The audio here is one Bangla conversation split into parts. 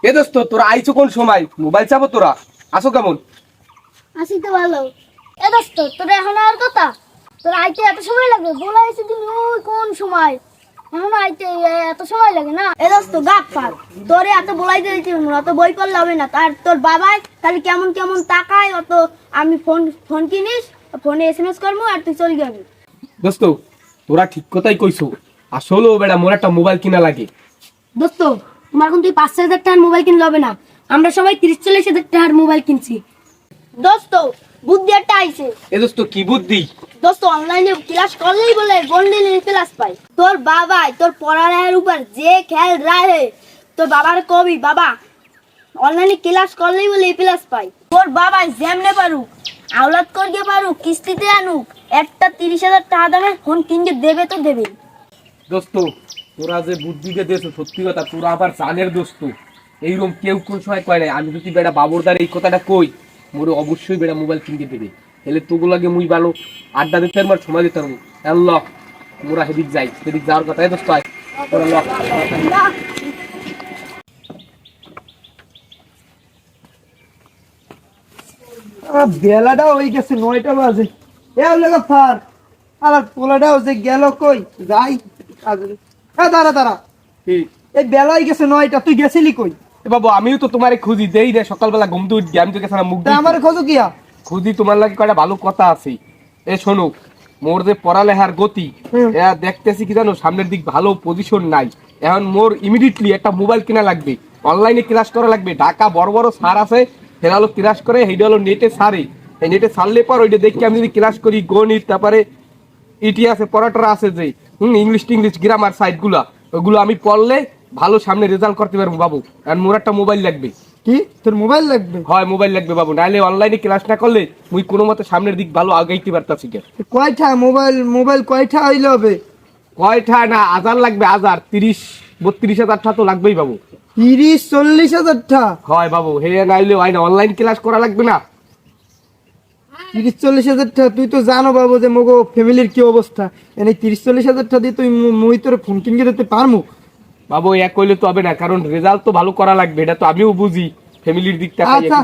এ দোস্ত তোরা আইছো কোন সময়? মোবাইল চাবো তোরা আসো কেমন? আসি তো ভালো। এ দোস্ত তোর এখন আর কথা, তোর আইতে এত সময় লাগবে? বলা হয়েছে তুমি ওই কোন সময়, এখন আইতে এত সময় লাগে না? এ দোস্ত গাপ পার, তোরে এত বলাইতে দিচ্ছি অত বই করলে হবে না। তার তোর বাবাই খালি কেমন কেমন তাকায়, অত আমি ফোন ফোন কিনিস, ফোনে SMS করবো আর তুই চলে যাবি। দোস্ত তোরা ঠিক কথাই কইছো, আসলেও বেটা মোর একটা মোবাইল কিনা লাগে। দোস্ত তোমার কিন্তু 5-6 হাজার টাকার মোবাইল কিনলে হবে না, আমরা সবাই 30-40 হাজার টাকার মোবাইল কিনছি। দোস্ত বুদ্ধি একটা আইছে। এ দোস্ত কি বুদ্ধি? দোস্ত অনলাইনে ক্লাস করলেই বলে গোল্ডেন ক্লাস পাই। তোর বাবাই তোর পড়ালেখার উপর যে খেয়াল রাখে, তোর বাবার কবি বাবা অনলাইনে ক্লাস করলেই বলে প্লাস পাই। তোর বাবাই যেমনে পারুক আওলাদ করতে পারুক কিস্তিতে আনুক একটা 30,000 টাকা দামের ফোন কিনতে দেবে তো দেবে। দোস্ত তোরা যে বুদ্ধিকে দিয়েছো সত্যি কথা, তোরা আবার জানের দোস্ত। এইরকম কেউ কোন সময় কয় নাই। আমি যদি বেটা বাবরদার এই কথাটা কই, মোরে অবশ্যই বেটা মোবাইল কিনতে দেবে। তাহলে তোগুলো লাগে মুই ভালো আড্ডা দিতে পারবো, সময় দিতে পারবো। আল্লাহ মোরা সেদিক যাই, সেদিক যাওয়ার কথা দোস্ত। আয় তোরা ল। বেলাটাও হয়ে গেছে 9টা বাজে। ফার আর পোলাটাও যে গেল কই যাই। দাঁড়া দাঁড়া, কি? এই বেলা হয়ে গেছে 9টা, তুই গেছিলি কই? এ বাবু আমিও তো তোমারে খুঁজি দেই রে, সকালবেলা ঘুম থেকে উঠি আমি তো গেছিলাম মুখ তা আমার খোঁজো কিয়া? খুঁজি তোমার লাগে কয়টা ভালো কথা আছে। এ শোনো, মোর যে পড়ালেখার গতি এ দেখতেছি কি জানো, সামনের দিক ভালো পজিশন নাই। এখন মোর ইমিডিয়েটলি একটা মোবাইল কেনা লাগবে, অনলাইনে ক্লাস করা লাগবে। ঢাকা বড় বড় স্যার আছে, সেটা হলো ক্লাস করে, সেইটা হলো নেটে সারে। এই নেটে সারলে পর ওইটা দেখি আমি যদি ক্লাস করি, গণিত তারপরে ইতিহাসে পড়াটা আছে যে ইংলিশ টিংলিশ গ্রামার সাইড গুলা, ওইগুলো আমি পড়লে ভালো সামনে রেজাল্ট করতে পারবো বাবু। আর মোর একটা মোবাইল লাগবে। কি তোর মোবাইল লাগবে? হয় মোবাইল লাগবে বাবু, নাহলে অনলাইনে ক্লাস না করলে মুই কোনো মতে সামনের দিক ভালো আগাইতে পারতাছি। কয়টা মোবাইল কয়টা হইলে হবে? কয়টা না, 1000 লাগবে। 1000 30-32 হাজার টাকা তো লাগবেই বাবু। 30-40 হাজার টাকা? হয় বাবু, হে নাইলে হয় না, অনলাইন ক্লাস করা লাগবে না। 30-40 হাজার টাকা? তুই তো জানো বাবু যে মোগো ফ্যামিলির কি অবস্থা। এনে 30-40 হাজার টাকা দিয়ে তুই মুই তোর ফোন কিনে দিতে পারমু? বাবু এক কইলে তো হবে না, কারণ রেজাল্ট তো ভালো করা লাগবে, এটা তো আমিও বুঝি। ফ্যামিলির দিকটা আচ্ছা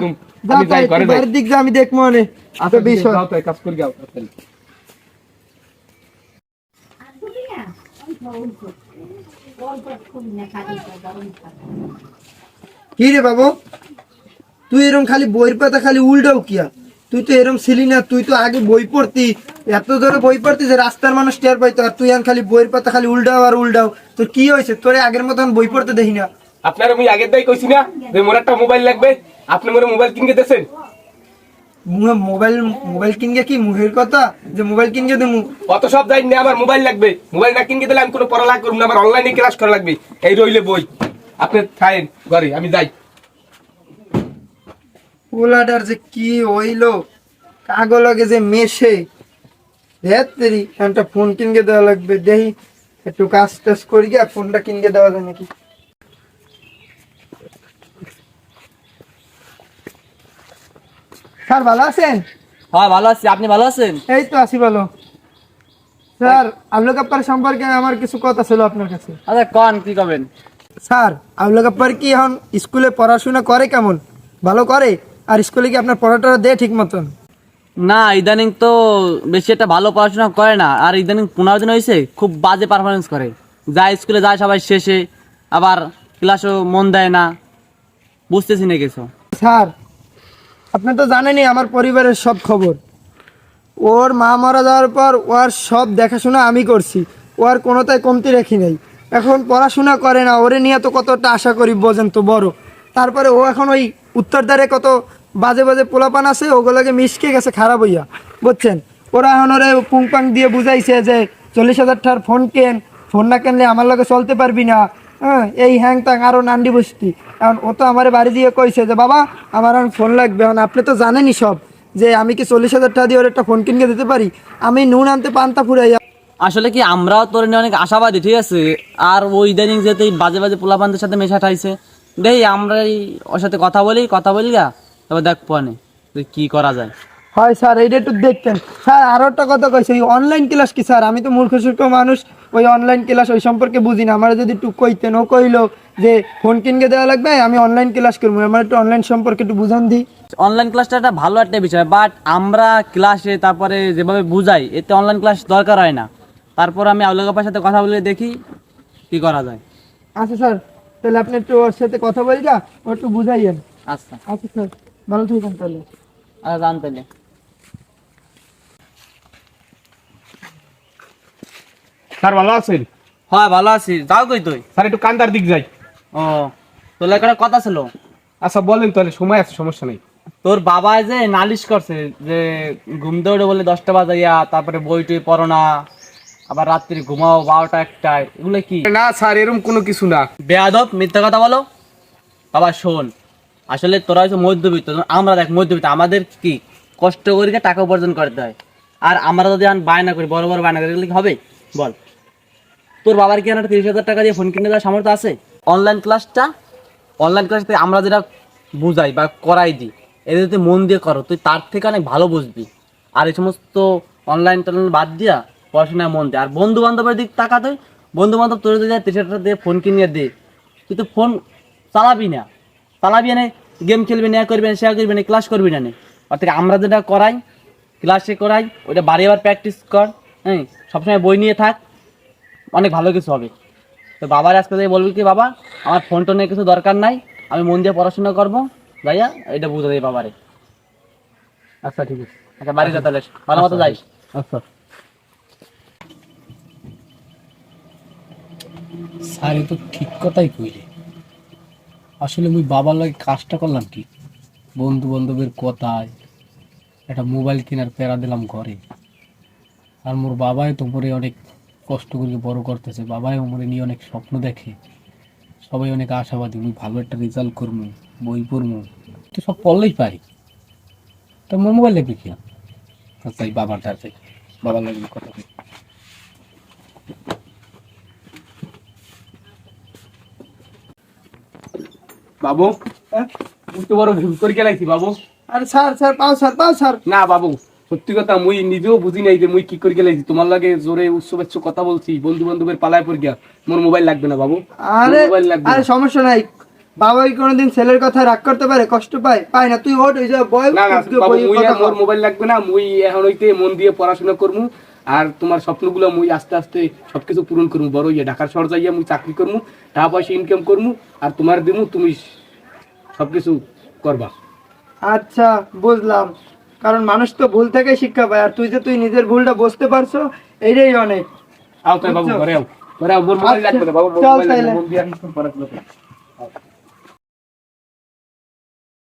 আমি যাই ঘরে যাই। বাড়ির দিক যা, আমি দেখবো মানে। আচ্ছা বিষয় যাও, তাই কাজ করি যাও। কি রে বাবু, তুই এরকম খালি বইয়ের পাতা খালি উল্টাও কিয়া? তুই তো এরকম ছিলি না, তুই তো আগে বই পড়তি, এত ধরে বই পড়তি যে রাস্তার মানুষ টের পাইতো। আর তুই এখন খালি বইয়ের পাতা খালি উল্টাও আর উল্টাও। তোর কি হয়েছে? তোরে আগের মতন বই পড়তে দেখি না। আপনার আমি আগের দাই কইছি না যে মোর একটা মোবাইল লাগবে, আপনি মোরে মোবাইল কিনে দিয়েছেন। মোবাইল কিনগে কি মুহের কথা যে মোবাইল কিনগে দেবো? কত সব যাই না, আমার মোবাইল লাগবে। মোবাইল না কিনে দিলে আমি কোনো পড়ালেখা করব না, আমার অনলাইনে ক্লাস করা লাগবে। এই রইলে বই, আপনি খায়েন ঘরে, আমি যাই। পোলাটার যে কি হইলো, কাগজ লাগে যে মেশে ধেত্তেরি। একটা ফোন কিনকে দেওয়া লাগবে, দেখি একটু কাজ টাজ করি গিয়া ফোনটা কিনকে দেওয়া যায় নাকি। স্যার ভালো আছেন? হ্যাঁ ভালো আছি, আপনি ভালো আছেন? এই তো আছি ভালো। স্যার আবলু কাপ্পার সম্পর্কে আমার কিছু কথা ছিল আপনার কাছে। আচ্ছা কন কি করবেন? স্যার আবলু কাপ্পার কি এখন স্কুলে পড়াশোনা করে কেমন? ভালো করে? আর স্কুলে কি আপনার পড়াটা দেয় ঠিক মতন? না ইদানিং তো বেশি একটা ভালো পড়াশোনা করে না, আর ইদানিং 15 দিন হয়েছে খুব বাজে পারফরমেন্স করে। যায় স্কুলে যায় সবাই শেষে, আবার ক্লাসও মন দেয় না, বুঝতেছি না কিছু। স্যার আপনি তো জানেনই আমার পরিবারের সব খবর। ওর মা মারা যাওয়ার পর ওর সব দেখাশোনা আমি করছি, ওর কোনোটাই কমতি রাখি নাই। এখন পড়াশোনা করে না, ওরে নিয়ে তো কতটা আশা করি বোঝেন তো বড়। তারপরে ও এখন ওই উত্তরদ্বারে কত বাজে বাজে পোলাপান আছে, ওগুলোকে মিশকে গেছে খারাপ হইয়া, বুঝছেন? ওরা এখন ওরে পুংপাং দিয়ে বুঝাইছে যে 40 হাজার টাকার ফোন কেন, ফোন না কিনলে আমার লগে চলতে পারবি না। হ্যাঁ এই হ্যাং তাং আরও নান্ডি বসতি। এখন ও তো আমার বাড়ি দিয়ে কইছে যে বাবা আমার এখন ফোন লাগবে। এখন আপনি তো জানেনই সব যে আমি কি 40 হাজার টাকা দিয়ে ওর একটা ফোন কিনে দিতে পারি? আমি নুন আনতে পান্তা ফুরাইয়া। আসলে কি আমরাও তোর নিয়ে অনেক আশাবাদী, ঠিক আছে। আর ওই ইদানিং যেতে বাজে বাজে পোলাপানদের সাথে মেশা ঠাইছে, দেখি আমরাই ওর সাথে কথা বলি গা, তারপর দেখ পানে কি করা যায়। হয় স্যার, এইটা একটু দেখতেন। স্যার আরো একটা কথা কইছে, ওই অনলাইন ক্লাস কি স্যার? আমি তো মূর্খ সূর্খ মানুষ, ওই অনলাইন ক্লাস ওই সম্পর্কে বুঝি না। আমার যদি একটু কইতেন, ও কইলো যে ফোন কিনকে দেওয়া লাগবে, আমি অনলাইন ক্লাস করবো। আমার একটু অনলাইন সম্পর্কে একটু বুঝান দিই। অনলাইন ক্লাসটা একটা ভালো একটা বিষয়, বাট আমরা ক্লাসে তারপরে যেভাবে বুঝাই এতে অনলাইন ক্লাস দরকার হয় না। তারপর আমি আউলা কাপার সাথে কথা বলে দেখি কি করা যায়। আচ্ছা স্যার, তাহলে আপনি একটু ওর সাথে কথা বলি যা, ও একটু বুঝাইয়েন। আচ্ছা আচ্ছা স্যার, ভালো থাকবেন তাহলে। আচ্ছা, জানতে নে। স্যার ভালো আছেন? হ্যাঁ ভালো আছি। যাও কই তুই? স্যার একটু কান্দার দিক যাই। ও, তোর একটা কথা ছিল। আচ্ছা বলেন, তাহলে সময় আছে, সমস্যা নেই। তোর বাবা যে নালিশ করছে যে ঘুম দৌড়ে বলে 10টা বাজাইয়া, তারপরে বই টই পড়ো না, আবার রাত্রি ঘুমাও 12টা 1টায়, এগুলো কি? না স্যার, এরকম কোনো কিছু না। বেয়াদব, মিথ্যা কথা বলো। বাবা শোন, আসলে তোরা হচ্ছে মধ্যবিত্ত, আমরা দেখ মধ্যবিত্ত, আমাদের কি কষ্ট করে টাকা উপার্জন করতে হয়। আর আমরা যদি বায়না করি, বড় বড় বায়না করি, এগুলো কি হবে বল? তোর বাবার কি 30,000 টাকা দিয়ে ফোন কিনে দেওয়ার সামর্থ্য আছে? অনলাইন ক্লাসটা আমরা যেটা বুঝাই বা করাই দিই, এদের যদি মন দিয়ে করো তুই তার থেকে অনেক ভালো বুঝবি। আর এই সমস্ত অনলাইন বাদ দিয়া পড়াশোনায় মন দে। আর বন্ধু বান্ধবের দিক তাকাতে, বন্ধু বান্ধব তোর যদি 30,000 টাকা দিয়ে ফোন কিনে দে, তুই তো ফোন চালাবি না, গেম খেলবি না, করবি না, শেয়ার করবি না, ক্লাস করবি না। অর্থাৎ আমরা যেটা করাই, ক্লাসে করাই, ওইটা বাড়ি আবার প্র্যাকটিস কর। হ্যাঁ, সবসময় বই নিয়ে থাক, অনেক ভালো কিছু হবে। তো বাবার আজকে যাই বলবি কি, বাবা আমার ফোন টোনের কিছু দরকার নাই, আমি মন দিয়ে পড়াশোনা করবো, যাইয়া এটা বুঝে দেয় বাবারে। আচ্ছা ঠিক আছে। আচ্ছা বাড়ি যা তাহলে, ভালো মতো যাইস। আচ্ছা স্যার এ তো ঠিক কথাই কইলে। আসলে মুই বাবার লাগে কাজটা করলাম কি, বন্ধু বান্ধবের কথায় একটা মোবাইল কেনার প্যারা দিলাম ঘরে। আর মোর বাবাই তো পরে অনেক কষ্ট করে বড় করতেছে, বাবাই মোরে নিয়ে অনেক স্বপ্ন দেখে, সবাই অনেক আশাবাদী মুই ভালো একটা রেজাল্ট করবো, বই পড়বো, তো সব পড়লেই পারি। তো মোর মোবাইল লাগবে কি? তাই বাবার দ্বার থেকে বাবার লাগবে কথা কই। বাবু, মুই তো বড় ভুল করে গেলাইছি বাবু। আরে স্যার, স্যার পাও স্যার, পাও স্যার। না বাবু, সত্যি কথা মুই নিজেও বুঝি নাই যে মুই কি করে গেলাইছি। তোমার লাগে জোরে উচ্চ কথা বলছি, বন্ধু বান্ধবের পালায় পড়ে গিয়া। মোর মোবাইল লাগবে না বাবু, আরে মোবাইল লাগবে আরে না। সমস্যা নাই, বাবা কি কোনোদিন ছেলের কথা রাগ করতে পারে, কষ্ট পায়? পায় না। তুই ওঠ, ওই যে বয়, না না বাবু, মুই আর মোর কথা বল। মোবাইল লাগবে না। মুই এখন হইতে মন দিয়ে পড়াশোনা করমু। আর তোমার স্বপ্নগুলো মুই আস্তে আস্তে সবকিছু পূরণ করমু। বড় ইয়ে ঢাকার শহর যাইয়া মুই চাকরি করমু, টাকা পয়সা ইনকাম করমু, আর তোমার দিমু, তুমি সবকিছু করবা। আচ্ছা বুঝলাম, কারণ মানুষ তো ভুল থেকে শিক্ষা পায়, আর তুই নিজের ভুলটা বুঝতে পারছো, এইটাই অনেক। আও তাই বাবু, ঘরে আও, ঘরে আও। মোর মোবাইল লাগবে না বাবু, মোর চল মোবাইল লাগবে না। তাইলে। মন দিয়ে পড়াশোনা করো।